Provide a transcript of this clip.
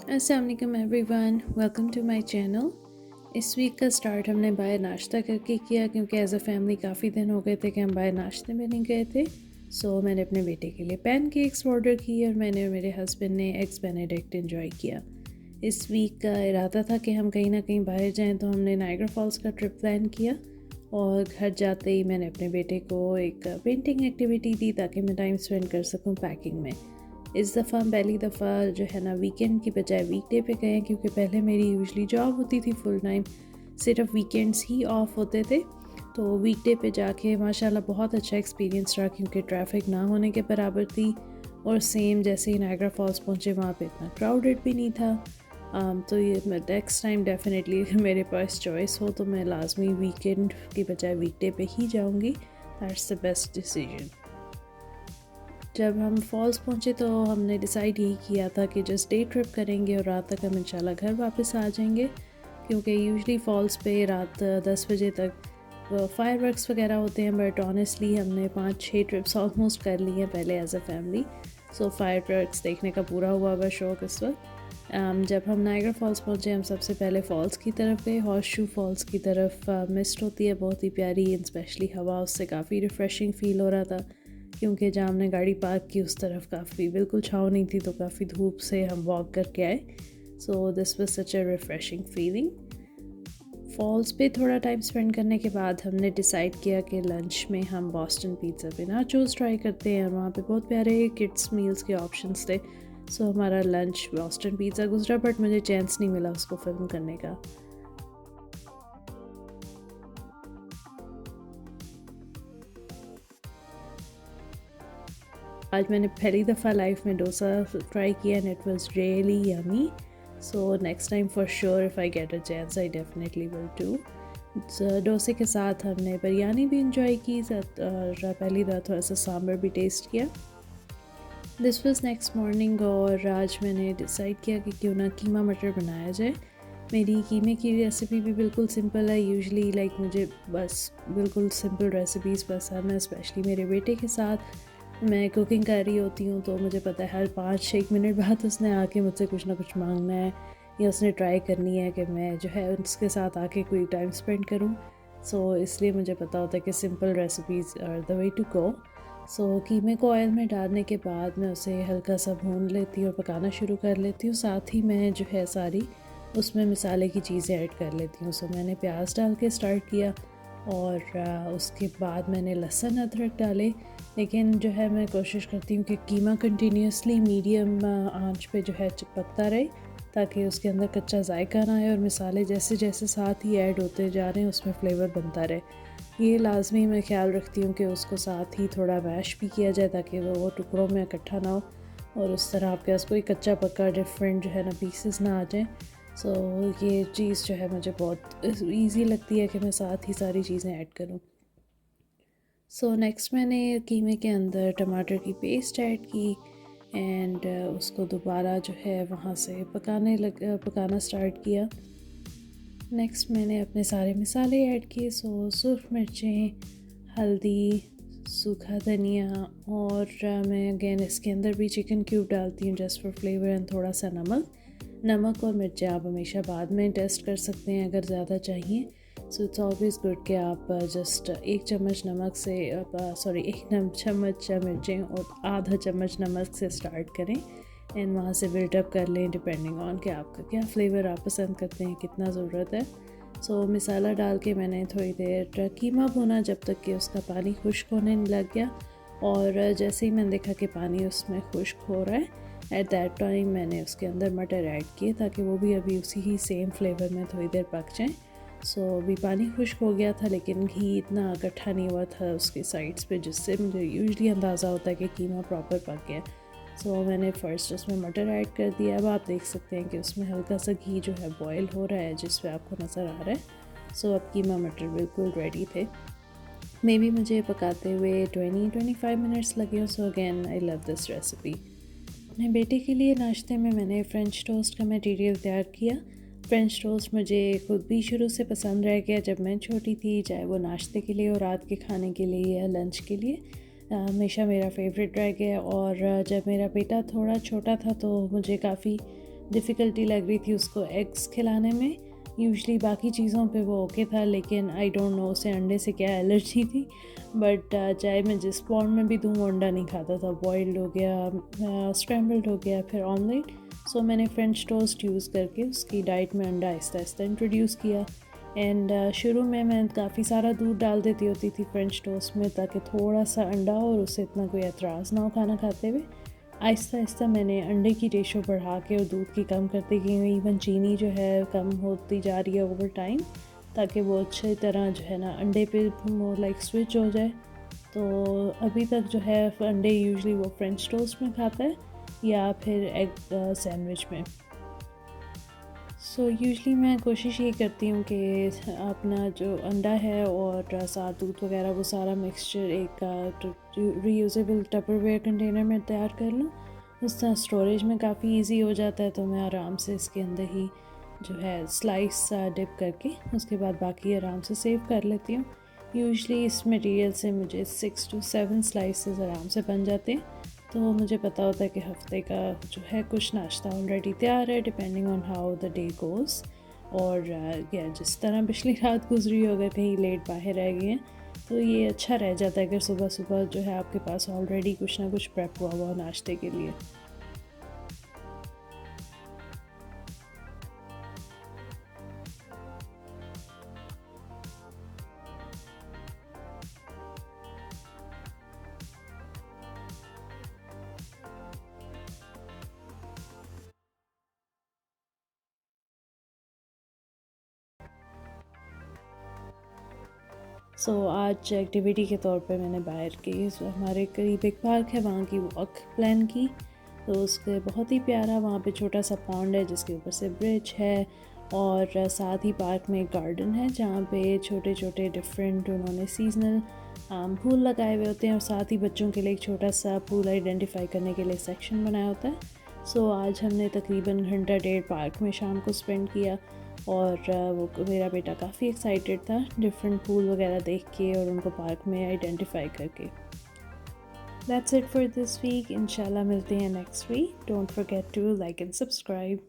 अस्सलाम वालेकुम everyone, welcome to my channel. इस वीक का स्टार्ट हमने बाहर नाश्ता करके किया क्योंकि एज अ फैमिली काफ़ी दिन हो गए थे कि हम बाहर नाश्ते में नहीं गए थे। सो मैंने अपने बेटे के लिए पैनकेक्स ऑर्डर किए और मैंने और मेरे हस्बैंड ने एग्स बेनेडिक्ट एंजॉय किया। इस वीक का इरादा था कि हम कहीं ना कहीं बाहर जाएं, तो हमने नायग्रा फॉल्स का ट्रिप प्लान किया और घर जाते ही मैंने अपने बेटे को एक पेंटिंग एक्टिविटी दी ताकि मैं टाइम स्पेंड कर सकूं पैकिंग में। इस दफ़ा हम पहली दफ़ा जो है ना वीकेंड की बजाय वीकडे पे गए, क्योंकि पहले मेरी यूजली जॉब होती थी फुल टाइम, सिर्फ वीकेंड्स ही ऑफ होते थे। तो वीकडे पे जाके माशाल्लाह बहुत अच्छा एक्सपीरियंस रहा क्योंकि ट्रैफिक ना होने के बराबर थी और सेम जैसे ही नायग्रा फॉल्स पहुँचे वहाँ पे इतना क्राउडेड भी नहीं था। तो ये मैं नेक्स्ट टाइम डेफिनेटली अगर मेरे पास चॉइस हो तो मैं लाजमी वीकेंड की बजाय वीकडे पे ही जाऊँगी। That's the best decision. जब हम फॉल्स पहुँचे तो हमने डिसाइड यही किया था कि जस्ट डे ट्रिप करेंगे और रात तक हम इंशाल्लाह घर वापस आ जाएंगे, क्योंकि यूजुअली फॉल्स पे रात 10 बजे तक फायरवर्क्स वगैरह होते हैं। बट ऑनेस्टली हमने 5-6 ट्रिप्स ऑलमोस्ट कर ली हैं पहले as a family. So fireworks देखने का पूरा हुआ हुआ शौक इस वक्त। जब हम नायग्रा फॉल्स पहुँचे हम सबसे पहले फ़ॉल्स की तरफ गए, हॉर्स शू फॉल्स की तरफ। मिस्ट होती है बहुत ही प्यारी, स्पेशली हवा उससे काफ़ी रिफ़्रेशिंग फ़ील हो रहा था, क्योंकि जहाँ हमने गाड़ी पार्क की उस तरफ काफ़ी बिल्कुल छाँव नहीं थी, तो काफ़ी धूप से हम वॉक करके आए। So this was such a refreshing feeling. Falls पे थोड़ा टाइम स्पेंड करने के बाद हमने डिसाइड किया कि लंच में हम बॉस्टन पिज़्ज़ा पे नाचोस ट्राई करते हैं। वहाँ पे बहुत प्यारे किड्स मील्स के ऑप्शंस थे। सो हमारा लंच बॉस्टन पिज़्ज़ा गुजरा, बट मुझे चांस नहीं मिला उसको फिल्म करने का। आज मैंने पहली दफ़ा लाइफ में डोसा ट्राई किया and it was really yummy. So next time for sure if I get a chance I definitely will do. डोसे के साथ हमने बिरयानी भी इंजॉय की, और पहली बार थोड़ा सा सांभर भी टेस्ट किया। दिस वाज नेक्स्ट मॉर्निंग और आज मैंने डिसाइड किया कि क्यों ना कीमा मटर बनाया जाए। मेरी कीमे की रेसिपी भी बिल्कुल सिंपल है। यूजुअली मुझे बस बिल्कुल सिंपल रेसिपीज़ पसंद है, स्पेशली मेरे बेटे के साथ। मैं कुकिंग कर रही होती हूँ तो मुझे पता है हर 5-6 मिनट बाद उसने आके मुझसे कुछ ना कुछ मांगना है या उसने ट्राई करनी है कि मैं जो है उसके साथ आके कोई टाइम स्पेंड करूँ। सो इसलिए मुझे पता होता है कि simple recipes are the way to go. So कीमे को ऑयल में डालने के बाद मैं उसे हल्का सा भून लेती हूँ और पकाना शुरू कर लेती हूँ। साथ ही मैं जो है सारी उसमें मसाले की चीज़ें ऐड कर लेती हूँ। सो मैंने प्याज डाल के स्टार्ट किया और उसके बाद मैंने लहसुन अदरक डाले। लेकिन जो है मैं कोशिश करती हूँ कि कीमा कंटिन्यूसली मीडियम आंच पे जो है पकता रहे, ताकि उसके अंदर कच्चा जायका ना आए और मसाले जैसे जैसे साथ ही ऐड होते जा रहे हैं उसमें फ्लेवर बनता रहे। ये लाजमी मैं ख्याल रखती हूँ कि उसको साथ ही थोड़ा मैश भी किया जाए ताकि वो टुकड़ों में इकट्ठा ना हो और उस तरह आपके पास कोई कच्चा पक्का डिफरेंट जो है ना पीसेस ना आ जाए। सो ये चीज़ जो है मुझे बहुत ईजी लगती है कि मैं साथ ही सारी चीज़ें ऐड करूँ। सो नेक्स्ट मैंने कीमे के अंदर टमाटर की पेस्ट ऐड की एंड उसको दोबारा जो है वहाँ से पकाना स्टार्ट किया। नेक्स्ट मैंने अपने सारे मसाले ऐड किए। सो सुरख मिर्चें, हल्दी, सूखा धनिया और मैं अगेन इसके अंदर भी चिकन क्यूब डालती हूँ जस्ट फॉर फ्लेवर एंड थोड़ा सा नमक और मिर्चें आप हमेशा बाद में टेस्ट कर सकते हैं अगर ज़्यादा चाहिए। सो इट्स ऑलवेज़ गुड कि आप जस्ट 1 चम्मच नमक से एक चम्मच मिर्चें और आधा चम्मच नमक से स्टार्ट करें एंड वहाँ से बिल्डअप कर लें, डिपेंडिंग ऑन कि आपका क्या फ्लेवर आप पसंद करते हैं, कितना ज़रूरत है। सो मसाला डाल के मैंने थोड़ी देर कीमा भुना जब तक कि उसका पानी खुश्क होने लग गया, और जैसे ही मैंने देखा कि पानी उसमें खुश्क हो रहा है, एट दैट टाइम मैंने उसके अंदर मटर ऐड किए ताकि वो भी अभी उसी ही सेम फ्लेवर में थोड़ी देर पक जाएँ। सो अभी पानी खुश्क हो गया था लेकिन घी इतना इकट्ठा नहीं हुआ था उसके साइड्स पे, जिससे मुझे यूजुअली अंदाज़ा होता है कि कीमा प्रॉपर पक गया। सो मैंने फ़र्स्ट उसमें मटर ऐड कर दिया। अब आप देख सकते हैं कि उसमें हल्का सा घी जो है बॉयल हो रहा है, जिस पे आपको नज़र आ रहा है। सो अब कीमा मटर बिल्कुल रेडी थे। मे बी मुझे पकाते हुए 20-25 मिनट्स लगे। So again I love this recipe. अपने बेटे के लिए नाश्ते में मैंने फ़्रेंच टोस्ट का मटेरियल तैयार किया। फ़्रेंच टोस्ट मुझे खुद भी शुरू से पसंद रह गया जब मैं छोटी थी, चाहे वो नाश्ते के लिए और रात के खाने के लिए या लंच के लिए, हमेशा मेरा फेवरेट रह गया। और जब मेरा बेटा थोड़ा छोटा था तो मुझे काफ़ी डिफ़िकल्टी लग रही थी उसको एग्स खिलाने में। यूजुअली बाकी चीज़ों पे वो ओके था, लेकिन आई डोंट नो उसे अंडे से क्या एलर्जी थी। बट चाहे मैं जिस फॉर्म में भी दूँ वो अंडा नहीं खाता था। बॉइल्ड हो गया, स्क्रैम्बल्ड हो गया, फिर ऑमलेट। सो मैंने फ्रेंच टोस्ट यूज़ करके उसकी डाइट में अंडा आहिस्ता आहिस्ता इंट्रोड्यूस किया। एंड शुरू में मैं काफ़ी सारा दूध डाल देती होती थी फ्रेंच टोस्ट में, ताकि थोड़ा सा अंडा हो और उससे इतना कोई एतराज़ ना हो खाना खाते हुए। आहिस्ता आहिस्ता मैंने अंडे की रेशो बढ़ा के और दूध की कम करती गई हूँ। इवन चीनी जो है कम होती जा रही है ओवर टाइम, ताकि वो अच्छी तरह जो है ना अंडे पे मोर लाइक स्विच हो जाए। तो अभी तक जो है अंडे यूजुअली वो फ्रेंच टोस्ट में खाता है या फिर एग सैंडविच में। सो यूजुअली मैं कोशिश ये करती हूँ कि अपना जो अंडा है और साथ दूध वगैरह वो सारा मिक्सचर एक रीयूजेबल टपरवेयर कंटेनर में तैयार कर लूँ। उस तरह स्टोरेज में काफ़ी इजी हो जाता है, तो मैं आराम से इसके अंदर ही जो है स्लाइस डिप करके उसके बाद बाकी आराम से सेव कर लेती हूँ। यूजुअली इस मटेरियल से मुझे 6 to 7 स्लाइसेस आराम से बन जाते हैं। तो मुझे पता होता है कि हफ्ते का जो है कुछ नाश्ता ऑलरेडी तैयार है, depending on how the day goes. और या जिस तरह पिछली रात गुजरी हो, अगर कहीं लेट बाहर रह गए हैं तो ये अच्छा रह जाता है अगर सुबह सुबह जो है आपके पास ऑलरेडी कुछ ना कुछ प्रेप हुआ हुआ नाश्ते के लिए। आज एक्टिविटी के तौर पे मैंने बाहर की हमारे करीब एक पार्क है, वहाँ की वॉक प्लान की। तो उसके बहुत ही प्यारा वहाँ पे छोटा सा पॉन्ड है जिसके ऊपर से ब्रिज है, और साथ ही पार्क में एक गार्डन है जहाँ पे छोटे छोटे डिफरेंट उन्होंने सीजनल फूल लगाए हुए होते हैं, और साथ ही बच्चों के लिए एक छोटा सा फूल आइडेंटिफाई करने के लिए सेक्शन बनाया होता है। आज हमने तकरीबन घंटा डेढ़ पार्क में शाम को स्पेंड किया, और वो मेरा बेटा काफ़ी एक्साइटेड था डिफरेंट फूल वगैरह देख के और उनको पार्क में आइडेंटिफाई करके। That's it for this week. इंशाल्लाह मिलते हैं next week. Don't forget to like and subscribe.